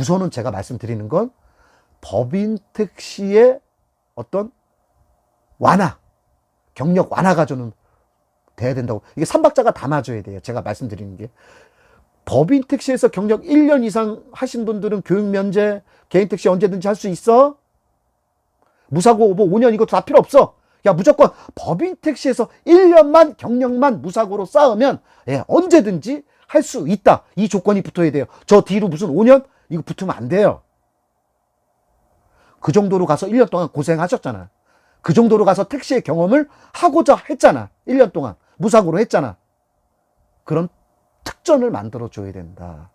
우선은 제가 말씀드리는 건 법인 택시의 어떤 완화, 경력 완화가 저는 돼야 된다고. 이게 3박자가 다 맞아야 돼요. 제가 말씀드리는 게. 법인 택시에서 경력 1년 이상 하신 분들은 교육 면제, 개인 택시 언제든지 할 수 있어. 무사고 뭐 5년 이것도 다 필요 없어. 야, 무조건 법인 택시에서 1년만 경력만 무사고로 쌓으면 예, 언제든지 할 수 있다. 이 조건이 붙어야 돼요. 저 뒤로 무슨 5년? 이거 붙으면 안 돼요. 그 정도로 가서 1년 동안 고생하셨잖아. 그 정도로 가서 택시의 경험을 하고자 했잖아. 1년 동안 무사고로 했잖아. 그런 특전을 만들어줘야 된다.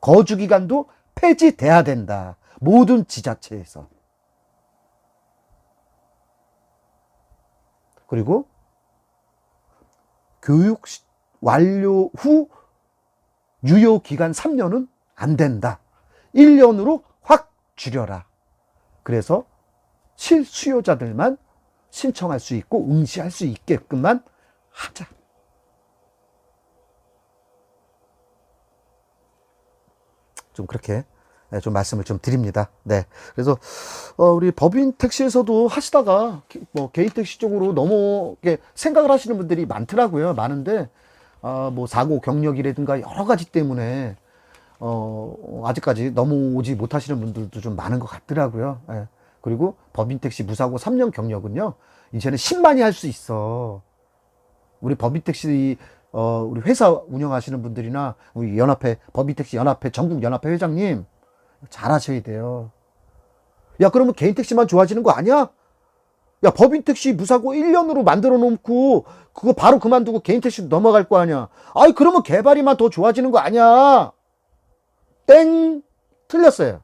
거주기간도 폐지돼야 된다. 모든 지자체에서. 그리고 교육 완료 후 유효기간 3년은 안 된다. 1년으로 확 줄여라. 그래서 실수요자들만 신청할 수 있고 응시할 수 있게끔만 하자. 좀 그렇게 좀 말씀을 좀 드립니다. 네. 그래서 우리 법인 택시에서도 하시다가 뭐 개인 택시 쪽으로 너무 생각을 하시는 분들이 많더라고요. 많은데 뭐 사고 경력이라든가 여러 가지 때문에 아직까지 넘어오지 못하시는 분들도 좀 많은 것 같더라고요. 예. 그리고 법인 택시 무사고 3년 경력은요, 이제는 10만이 할 수 있어. 우리 법인 택시 우리 회사 운영하시는 분들이나 우리 연합회, 법인 택시 연합회, 전국 연합회 회장님 잘하셔야 돼요. 야, 그러면 개인 택시만 좋아지는 거 아니야? 야, 법인 택시 무사고 1년으로 만들어 놓고 그거 바로 그만두고 개인 택시로 넘어갈 거 아니야. 아이, 그러면 개발이만 더 좋아지는 거 아니야. 땡! 틀렸어요.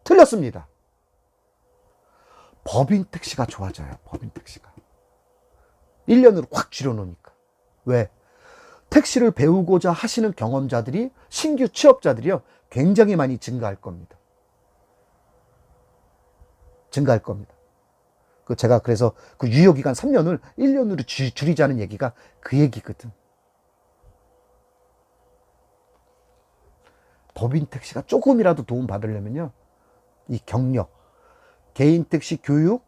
틀렸습니다. 법인 택시가 좋아져요. 법인 택시가. 1년으로 확 줄여놓으니까. 왜? 택시를 배우고자 하시는 경험자들이, 신규 취업자들이요, 굉장히 많이 증가할 겁니다. 증가할 겁니다. 제가 그래서 그 유효기간 3년을 1년으로 줄이자는 얘기가 그 얘기거든. 법인 택시가 조금이라도 도움 받으려면요, 이 경력, 개인 택시 교육,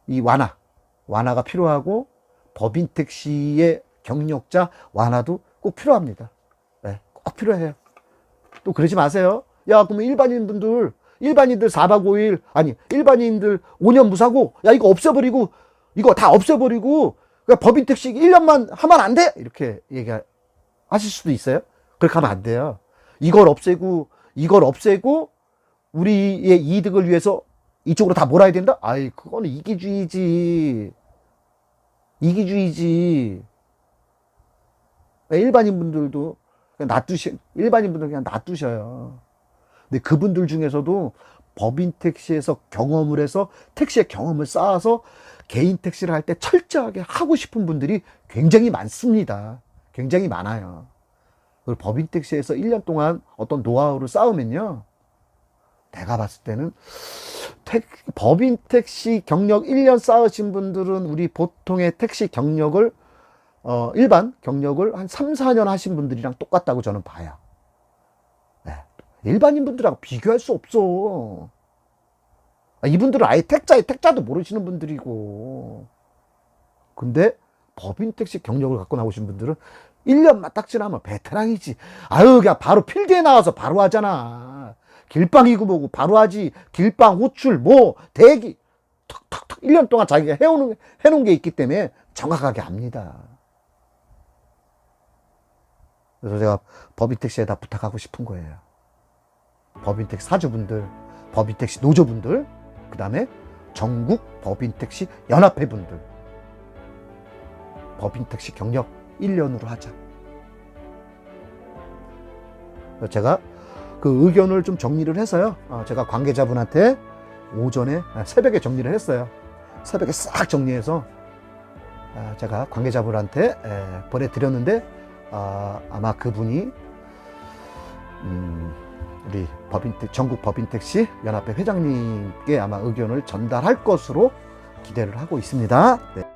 이 완화가 필요하고, 법인 택시의 경력자 완화도 꼭 필요합니다. 네, 꼭 필요해요. 또 그러지 마세요. 야, 그러면 일반인들 4박 5일, 아니, 일반인들 5년 무사고, 야, 이거 없애버리고, 이거 다 없애버리고, 그러니까 법인 택시 1년만 하면 안 돼! 이렇게 얘기하실 수도 있어요. 그렇게 하면 안 돼요. 이걸 없애고, 우리의 이득을 위해서 이쪽으로 다 몰아야 된다? 아이, 그거는 이기주의지. 일반인분들도 그냥 놔두셔요. 근데 그분들 중에서도 법인 택시에서 경험을 해서 택시의 경험을 쌓아서 개인 택시를 할 때 철저하게 하고 싶은 분들이 굉장히 많습니다. 굉장히 많아요. 그리고 법인 택시에서 1년 동안 어떤 노하우를 쌓으면요, 내가 봤을 때는 법인 택시 경력 1년 쌓으신 분들은 우리 보통의 택시 경력을 일반 경력을 한 3, 4년 하신 분들이랑 똑같다고 저는 봐요. 네. 일반인 분들하고 비교할 수 없어. 이분들은 아예 택자도 모르시는 분들이고. 근데 법인 택시 경력을 갖고 나오신 분들은 1년만 딱 지나면 베테랑이지. 아유, 그냥 바로 필드에 나와서 바로 하잖아. 길빵이고 뭐고 바로 하지. 길빵, 호출, 뭐 대기 툭툭툭 1년 동안 자기가 해놓은 게 있기 때문에 정확하게 압니다. 그래서 제가 법인택시에다 부탁하고 싶은 거예요. 법인택시 사주분들, 법인택시 노조분들, 그 다음에 전국 법인택시 연합회분들, 법인택시 경력 1년으로 하자. 제가 그 의견을 좀 정리를 해서요, 제가 관계자분한테 새벽에 정리를 했어요. 새벽에 싹 정리해서 제가 관계자분한테 보내드렸는데, 아마 그분이 우리 전국 법인택시 연합회 회장님께 아마 의견을 전달할 것으로 기대를 하고 있습니다. 네.